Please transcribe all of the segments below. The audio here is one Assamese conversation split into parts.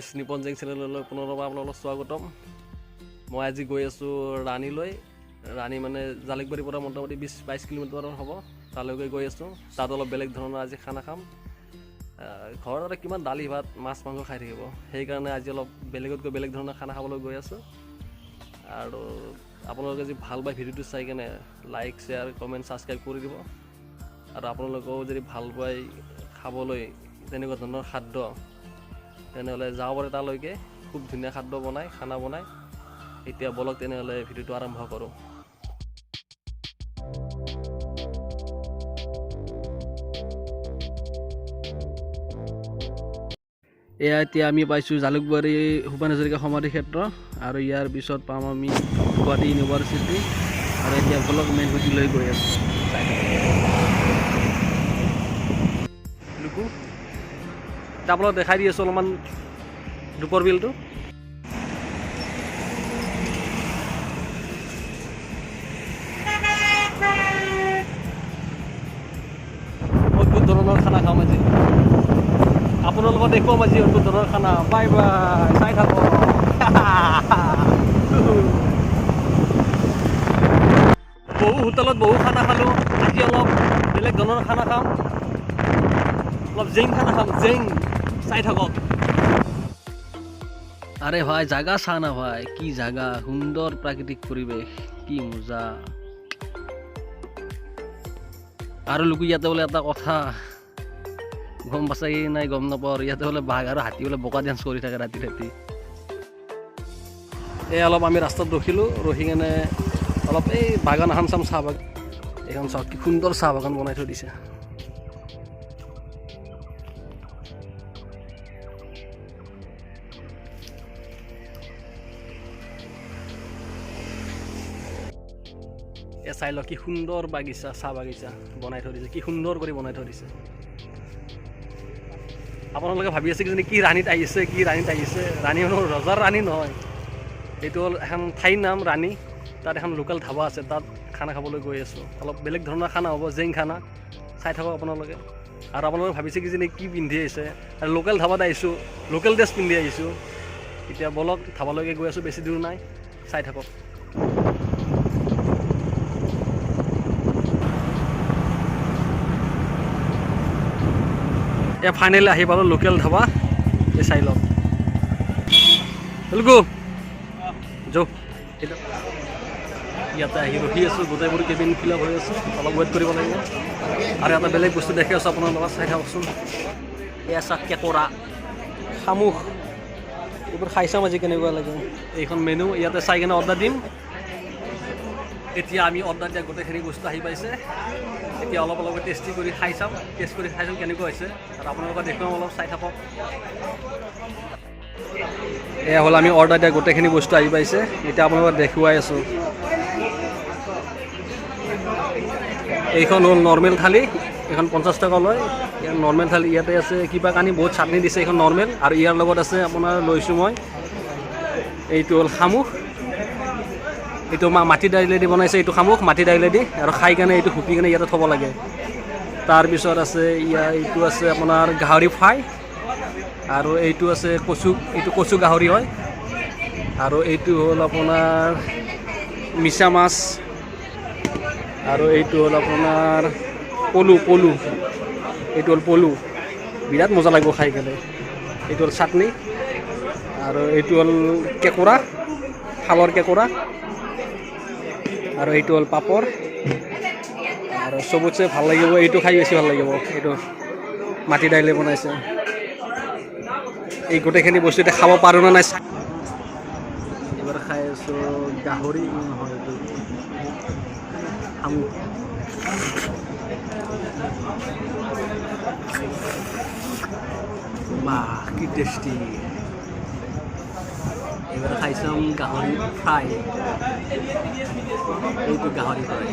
গাইজ নিপন জেং চেনেললৈ পুনৰবাৰ আপোনালোকক স্বাগতম। মই আজি গৈ আছোঁ ৰাণীলৈ। ৰাণী মানে জালুকবাৰীৰ পৰা মোটামুটি 20-22 কিলোমিটাৰ হ'ব, তালৈকে গৈ আছোঁ। তাত অলপ বেলেগ ধৰণৰ আজি খানা খাম। ঘৰত কিমান দালি ভাত মাছ মাংস খাই থাকিব, সেইকাৰণে আজি অলপ বেলেগতকৈ বেলেগ ধৰণৰ খানা খাবলৈ গৈ আছোঁ। আৰু আপোনালোকে যদি ভাল পায় ভিডিঅ'টো চাই কেনে লাইক শ্বেয়াৰ কমেণ্ট ছাবস্ক্ৰাইব কৰি দিব। আৰু আপোনালোকেও যদি ভাল পায় খাবলৈ তেনেকুৱা ধৰণৰ খাদ্য, তেনেহ'লে যাব পাৰে তালৈকে। খুব ধুনীয়া খাদ্য বনায়, খানা বনায়। এতিয়া বলক তেনেহ'লে ভিডিঅ'টো আৰম্ভ কৰোঁ। এয়া এতিয়া আমি পাইছোঁ জালুকবাৰী ভূপেন হাজৰিকা সমাধি ক্ষেত্ৰ, আৰু ইয়াৰ পিছত পাম আমি গুৱাহাটী ইউনিভাৰ্চিটি। আৰু এতিয়া বলক মেইন সুধিলৈ গৈ আছোঁ। লুকু এতিয়া আপোনালোক দেখাই দি আছোঁ অলপমান দীপৰ বিলটো। অদ্ভুত ধৰণৰ খানা খাম আজি, আপোনালোকক দেখুৱাম আজি অদ্ভুত ধৰণৰ খানা। বাই বাই, চাই থাকক। বহু হোটেলত বহু খানা খালোঁ, আজি অলপ বেলেগ ধৰণৰ খানা খাম। অলপ জেং খানা খাম, জেং। চাই থাকক। আৰে ভাই জাগা চা না ভাই, কি জাগা, সুন্দৰ প্ৰাকৃতিক পৰিৱেশ, কি মজা। আৰু লোক ইয়াতে বোলে এটা কথা গম পাইছে নাই গম নাপাওঁ, ইয়াতে বোলে বাঘ আৰু হাতী বোলে বোকা ডান্স কৰি থাকে ৰাতি ৰাতি। এই অলপ আমি ৰাস্তাত ৰখিলোঁ, ৰখি কেনে অলপ এই বাগান এখন চাম, চাহ বাগান। এইখন চাওক কি সুন্দৰ চাহ বাগান বনাই থৈ দিছে। চাই লওক কি সুন্দৰ বাগিচা, চাহ বাগিচা বনাই থৈ দিছে, কি সুন্দৰ কৰি বনাই থৈ দিছে। আপোনালোকে ভাবি আছে কি ৰাণীত আহিছে, কি ৰাণীত আহিছে। ৰাণী মানুহ ৰজাৰ ৰাণী নহয়, এইটো হ'ল এখন ঠাইৰ নাম ৰাণী। তাত এখন লোকেল ধাবা আছে, তাত খানা খাবলৈ গৈ আছোঁ। অলপ বেলেগ ধৰণৰ খানা হ'ব, জেং খানা। চাই থাকক আপোনালোকে। আৰু আপোনালোকে ভাবিছে কি পিন্ধি আহিছে, আৰু লোকেল ধাবাত আহিছোঁ, লোকেল ড্ৰেছ পিন্ধি আহিছোঁ। এতিয়া বলক ধাবালৈকে গৈ আছোঁ, বেছি দূৰ নাই, চাই থাকক। এয়া ফাইনেলি আহি পালোঁ লোকেল ধাবা। এই চাই লওক লুকু যৌ। ইয়াতে আহি ৰখি আছোঁ, গোটেইবোৰ কেবিন ফিল আপ হৈ আছে, অলপ ৱেইট কৰিব লাগিব। আৰু এটা বেলেগ বস্তু দেখি আছোঁ আপোনাৰ লগত, চাই থাককচোন। এয়া চাওক কেঁকোৰা, শামুক, এইবোৰ খাই চাম আজি কেনেকুৱা লাগে। এইখন মেনু, ইয়াতে চাই কেনে অৰ্ডাৰ দিম। এতিয়া আমি অৰ্ডাৰ দিয়া গোটেইখিনি বস্তু আহি পাইছে। এতিয়া অলপ অলপ টেষ্ট কৰি খাই চাম কেনেকুৱা হৈছে, আৰু আপোনালোকক দেখুৱাম, অলপ চাই থাকক। এয়া হ'ল আমি অৰ্ডাৰ দিয়া গোটেইখিনি বস্তু আহি পাইছে, এতিয়া আপোনালোকক দেখুৱাই আছোঁ। এইখন হ'ল নৰ্মেল থালি, এইখন 50 টকা লয়। ইয়াৰ নৰ্মেল থালি ইয়াতে আছে কিবা কানি বহুত চাটনি দিছে, এইখন নৰ্মেল। আৰু ইয়াৰ লগত আছে আপোনাৰ লৈছোঁ মই, এইটো হ'ল শামুক। এইটো মাটি দাইলেদি বনাইছে, এইটো শামুক মাটি দাইলেদি, আৰু খাই কেনে এইটো হুপি কেনে ইয়াতে থ'ব লাগে। তাৰপিছত আছে এইটো আছে আপোনাৰ গাহৰি ফ্ৰাই, আৰু এইটো আছে এইটো কচু গাহৰি হয়। আৰু এইটো হ'ল আপোনাৰ মিছা মাছ, আৰু এইটো হ'ল আপোনাৰ পলু, এইটো হ'ল পলু। বিৰাট মজা লাগিব খাই কেনে। এইটো হ'ল চাটনি, আৰু এইটো হ'ল কেঁকোৰা, শালৰ কেঁকোৰা, আৰু এইটো হ'ল পাপৰ। আৰু চবতছে ভাল লাগিব এইটো, খাই বেছি ভাল লাগিব। এইটো মাটি দাইলে বনাইছে। এই গোটেইখিনি বস্তু এতিয়া খাব পাৰোঁ নে নাই। এইবাৰ খাই আছোঁ গাহৰি, নহয় এইটো শামুক। বাহ কি টেষ্টি। এইবাৰ খাই চাম গাহৰি ফ্ৰাই। এইটো গাহৰি ফ্ৰাই,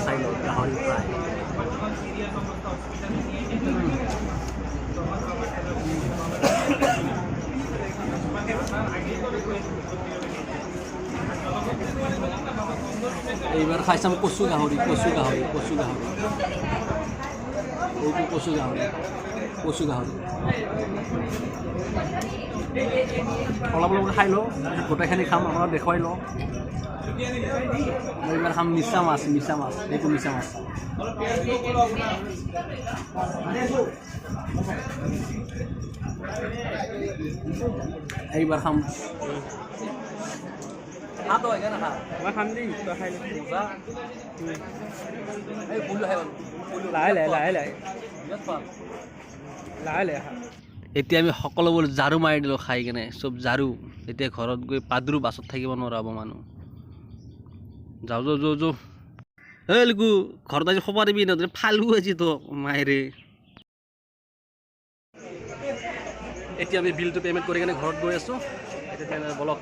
চাই লওক গাহৰি ফ্ৰাই। এইবাৰ খাই চাম কচু গাহৰি। এইটো কচু গাহৰি। কচু গাহৰি অলপ অলপ খাই লওঁ গোটেইখিনি খাম আপোনাক দেখুৱাই লওঁ এইবাৰ খাম মিছা মাছ এইটো মিছা মাছ এইবাৰ খাম মই খাম দেই তই খাই লাহে খা এতিয়া আমি সকলোবোৰ ঝাৰু মাৰি দিলোঁ খাই কেনে চব ঝাৰু এতিয়া ঘৰত গৈ পাদৰো বাছত থাকিব নোৱাৰাব মানুহ যাওঁ এই লিকু ঘৰত আজি খবৰ দিবি ন ফালু আজি তো মায়েৰে এতিয়া আমি বিলটো পে'মেণ্ট কৰি কেনে ঘৰত গৈ আছোঁ এতিয়া বলক